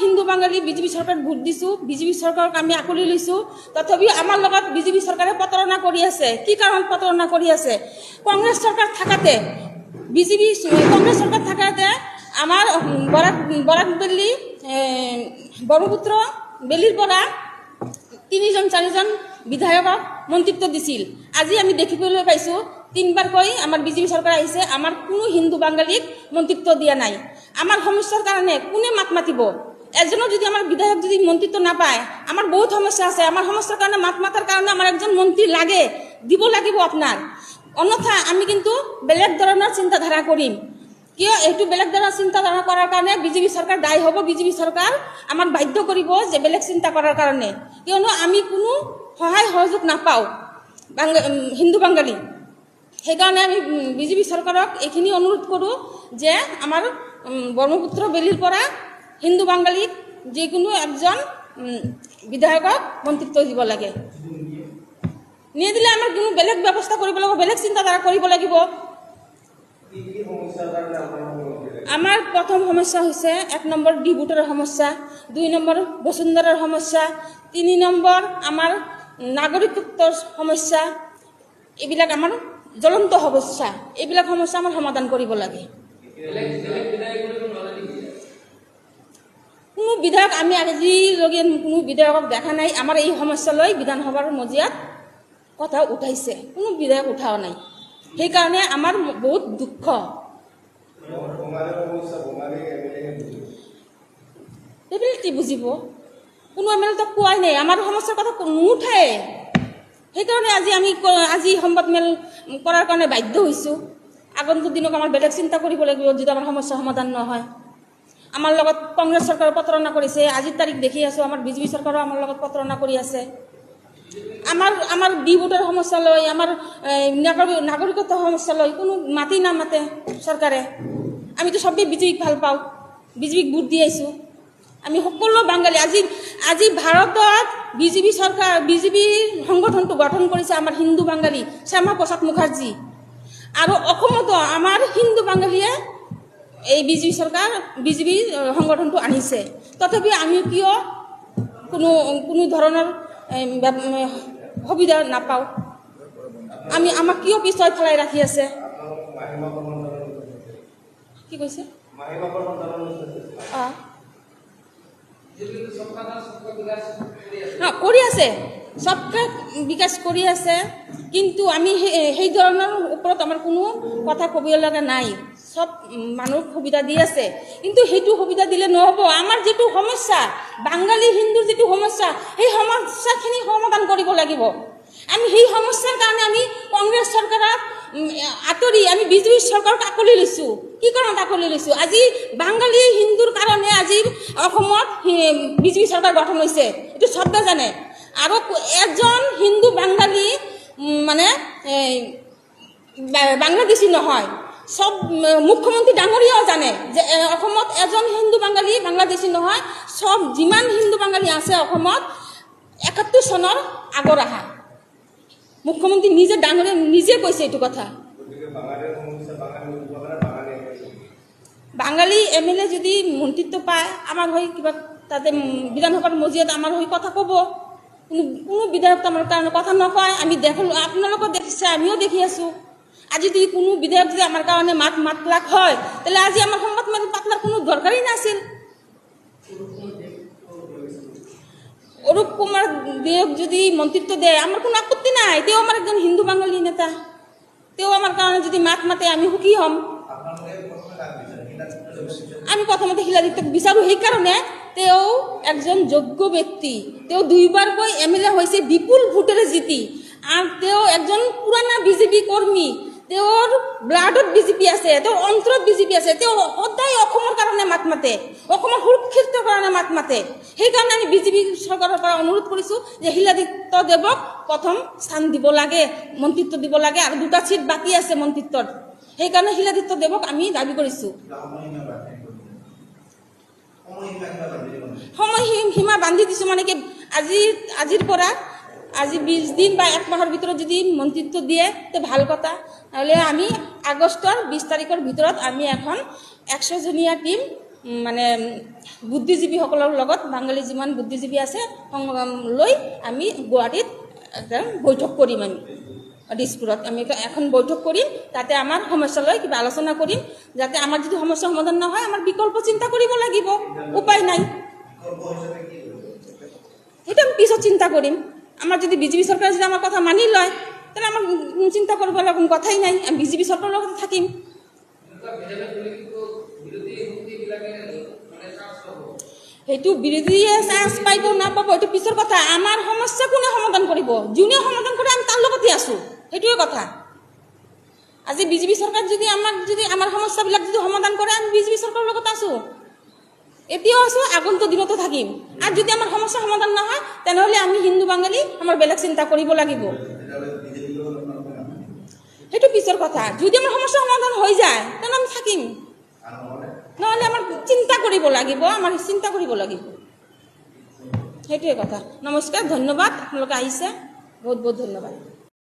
হিন্দু বাঙালি BJP চৰকাৰ vote দিছোঁ, BJP চৰকাৰক আমি আঁকোৱালি লৈছোঁ। তথাপিও আমাৰ লগত বিজেপি চৰকাৰে প্ৰতাৰণা কৰি আছে। কি কাৰণত প্ৰতাৰণা কৰি আছে? কংগ্ৰেছ চৰকাৰ থাকাতে কংগ্ৰেছ চৰকাৰ থাকাতে আমাৰ বৰাক বেলি ব্ৰহ্মপুত্ৰ বেলিৰ পৰা 3-4জন বিধায়কক মন্ত্ৰিত্ব দিছিল। আজি আমি দেখিবলৈ পাইছোঁ 3বাৰকৈ আমাৰ বিজেপি চৰকাৰ আহিছে, আমাৰ কোনো হিন্দু বাঙালীক মন্ত্ৰিত্ব দিয়া নাই। আমাৰ সমস্যাৰ কাৰণে কোনে মাত মাতিব? এজনো যদি আমাৰ বিধায়ক যদি মন্ত্ৰিত্ব নাপায়, আমাৰ বহুত সমস্যা আছে। আমাৰ সমস্যাৰ কাৰণে মাত মাতাৰ কাৰণে আমাৰ একজন মন্ত্ৰী লাগে, দিব লাগিব আপোনাৰ। অন্যথা আমি কিন্তু বেলেগ ধৰণৰ চিন্তাধাৰা কৰিম। কিয় এইটো বেলেগ ধৰণৰ চিন্তাধাৰা কৰাৰ কাৰণে বিজেপি চৰকাৰ দায়ী হ'ব। বিজেপি চৰকাৰ আমাক বাধ্য কৰিব যে বেলেগ চিন্তা কৰাৰ কাৰণে, কিয়নো আমি কোনো সহায় সহযোগ নাপাওঁ হিন্দু বাঙালী। সেইকাৰণে আমি বিজেপি চৰকাৰক এইখিনি অনুৰোধ কৰোঁ যে আমাৰ ব্ৰহ্মপুত্ৰ বেলিৰ পৰা হিন্দু বাঙালীক যিকোনো একজন বিধায়কক মন্ত্ৰিত্ব দিব লাগে। নিদিলে আমাৰ কোনো বেলেগ ব্যৱস্থা কৰিব লাগিব, বেলেগ চিন্তাধাৰা কৰিব লাগিব। আমাৰ প্ৰথম সমস্যা হৈছে 1 নম্বৰ ডিবুটৰ সমস্যা, 2 নম্বৰ বসুন্ধৰাৰ সমস্যা, 3 নম্বৰ আমাৰ নাগৰিকত্বৰ সমস্যা। এইবিলাক আমাৰ জ্বলন্ত সমস্যা। এইবিলাক সমস্যা আমাৰ সমাধান কৰিব লাগে। কোনো বিধায়ক আমি আজিলৈকে কোনো বিধায়কক দেখা নাই আমাৰ এই সমস্যা লৈ বিধানসভাৰ মজিয়াত কথা উঠাইছে। কোনো বিধায়ক উঠাও নাই। সেইকাৰণে আমাৰ বহুত দুঃখ। এইবিলাক কি বুজিব? কোনো এমএলএ কোৱাই নাই, আমাৰ সমস্যাৰ কথা নুঠায়। সেইকাৰণে আজি সংবাদ মেল কৰাৰ কাৰণে বাধ্য হৈছোঁ। আগন্তুক দিনক আমাৰ বেলেগ চিন্তা কৰিব লাগিব যদি আমাৰ সমস্যা সমাধান নহয়। আমাৰ লগত কংগ্ৰেছ চৰকাৰে প্ৰতাৰণা কৰিছে। আজিৰ তাৰিখ দেখি আছোঁ আমাৰ বিজেপি চৰকাৰেও আমাৰ লগত প্ৰতাৰণা কৰি আছে। আমাৰ ডিবুটৰ সমস্যা লৈ, আমাৰ নাগৰিকত্বৰ সমস্যা লৈ কোনো মাতি নামাতে চৰকাৰে। আমিতো চবেই বিজেপিক ভাল পাওঁ, বিজেপিক ভোট দি আহিছোঁ। আমি সকলো বাঙালী আজি ভাৰতত বিজেপি চৰকাৰ বিজেপি সংগঠনটো গঠন কৰিছে আমাৰ হিন্দু বাঙালী শ্যামা প্ৰসাদ মুখাৰ্জী, আৰু অসমতো আমাৰ হিন্দু বাঙালীয়ে এই বিজেপি সংগঠনটো আনিছে। তথাপি আমি কিয় কোনো ধৰণৰ সুবিধা নাপাওঁ? আমাক কিয় পিছুৱাই পেলাই ৰাখি আছে? কি কৈছে? কৰি আছে, চবকে বিকাশ কৰি আছে, কিন্তু আমি সেই ধৰণৰ ওপৰত আমাৰ কোনো কথা ক'ব লগা নাই। সব মানুহক সুবিধা দি আছে, কিন্তু সেইটো সুবিধা দিলে নহ'ব। আমাৰ যিটো সমস্যা, বাঙালী হিন্দুৰ যিটো সমস্যা, সেই সমস্যাখিনি সমাধান কৰিব লাগিব। আমি সেই সমস্যাৰ কাৰণে আমি কংগ্ৰেছ চৰকাৰক আঁতৰি আমি বিজেপি চৰকাৰক আঁকোৱালি লৈছোঁ। কি কাৰণত আঁকোৱালি লৈছোঁ? আজি বাঙালী হিন্দুৰ কাৰণে আজি অসমত বিজেপি চৰকাৰ গঠন হৈছে, এইটো চবে জানে। আৰু এজন হিন্দু বাঙালী মানে বাংলাদেশী নহয়, সব মুখ্যমন্ত্ৰী ডাঙৰীয়াও জানে যে অসমত এজন হিন্দু বাঙালী বাংলাদেশী নহয়। সব যিমান হিন্দু বাঙালী আছে অসমত 71 চনৰ আগৰ আহা মুখ্যমন্ত্ৰী ডাঙৰীয়া নিজে কৈছে এইটো কথা। বাঙালী এমএলএ যদি মন্ত্ৰিত্ব পায়, আমাৰ হৈ কিবা তাতে বিধানসভাৰ মজিয়াত আমাৰ হৈ কথা ক'ব। কোনো বিধায়ক আমাৰ কাৰণে কথা নকয়। আমি আপোনালোকক দেখিছে, আমিও দেখি আছোঁ। আজি যদি কোনো বিধায়ক যদি আমাৰ কাৰণে মাতলাক হয়, তাহলে আজি আমাৰ সংবাদ মেল পাতলাৰ কোনো দৰকাৰেই নাছিল। অৰূপ কুমাৰ দেৱক যদি মন্ত্ৰিত্ব দিয়ে আমাৰ কোনো আপত্তি নাই। তেওঁ আমাৰ একজন হিন্দু বাঙালী নেতা, তেওঁ আমাৰ কাৰণে যদি মাতে আমি সুখী হ'ম। আমি প্ৰথমতে শিলাদিত্যক বিচাৰোঁ, সেইকাৰণে তেওঁ একজন যোগ্য ব্যক্তি। তেওঁ 2বাৰকৈ এমএলএ হৈছে বিপুল ভোটেৰে জিতি, আৰু তেওঁ একজন পুৰণা বিজেপি কৰ্মী। তেওঁৰ ব্লাডত বিজেপি আছে, তেওঁৰ অন্তৰত বিজেপি আছে। তেওঁ সদায় অসমৰ কাৰণে মাত মাতে, অসমৰ সুৰক্ষিতৰ কাৰণে মাত মাতে। সেইকাৰণে আমি বিজেপি চৰকাৰৰ পৰা অনুৰোধ কৰিছোঁ যে শিলাদিত্য দেৱক প্ৰথম স্থান দিব লাগে, মন্ত্ৰিত্ব দিব লাগে, আৰু 2টা চিট বাকী আছে মন্ত্ৰিত্বৰ। সেইকাৰণে শিলাদিত্য দেৱক আমি দাবী কৰিছোঁ। সময়সীমা বান্ধি দিছোঁ, মানে কি আজিৰ পৰা 20 দিন বা 1 মাহৰ ভিতৰত যদি মন্ত্ৰিত্ব দিয়ে তো ভাল কথা। নহ'লে আমি আগষ্টৰ 20 তাৰিখৰ ভিতৰত আমি এখন 100জনীয়া টিম মানে বুদ্ধিজীৱীসকলৰ লগত বাঙালী যিমান বুদ্ধিজীৱী আছে লৈ আমি গুৱাহাটীত এটা বৈঠক কৰিম। আমি দিছপুৰত আমি এখন বৈঠক কৰিম, তাতে আমাৰ সমস্যা লৈ কিবা আলোচনা কৰিম, যাতে আমাৰ যদি সমস্যা সমাধান নহয় আমাৰ বিকল্প চিন্তা কৰিব লাগিব, উপায় নাই। সেইটো আমি পিছত চিন্তা কৰিম। আমাৰ যদি বিজেপি চৰকাৰে যদি আমাৰ কথা মানি লয় তেনে আমাৰ চিন্তা কৰিব লগা কোনো কথাই নাই, আমি বিজেপি চৰকাৰৰ লগত থাকিম। সেইটো বিৰোধীয়ে চান্স পাইব নাপাব এইটো পিছৰ কথা। আমাৰ সমস্যা কোনে সমাধান কৰিব? যোনে সমাধান কৰে আমি তাৰ লগতে আছোঁ, সেইটোৱে কথা। আজি বিজেপি চৰকাৰ যদি আমাৰ সমস্যাবিলাক যদি সমাধান কৰে আমি বিজেপি চৰকাৰৰ লগত আছোঁ, এতিয়াও আছোঁ, আগন্তুক দিনতো থাকিম। আৰু যদি আমাৰ সমস্যা সমাধান নহয় তেনেহ'লে আমি হিন্দু বাঙালী আমাৰ বেলেগ চিন্তা কৰিব লাগিব, সেইটো পিছৰ কথা। যদি আমাৰ সমস্যা সমাধান হৈ যায় তেনেহ'লে আমি থাকিম, নহ'লে আমাৰ চিন্তা কৰিব লাগিব, সেইটোৱে কথা। নমস্কাৰ, ধন্যবাদ, আপোনালোকে আহিছে, বহুত বহুত ধন্যবাদ।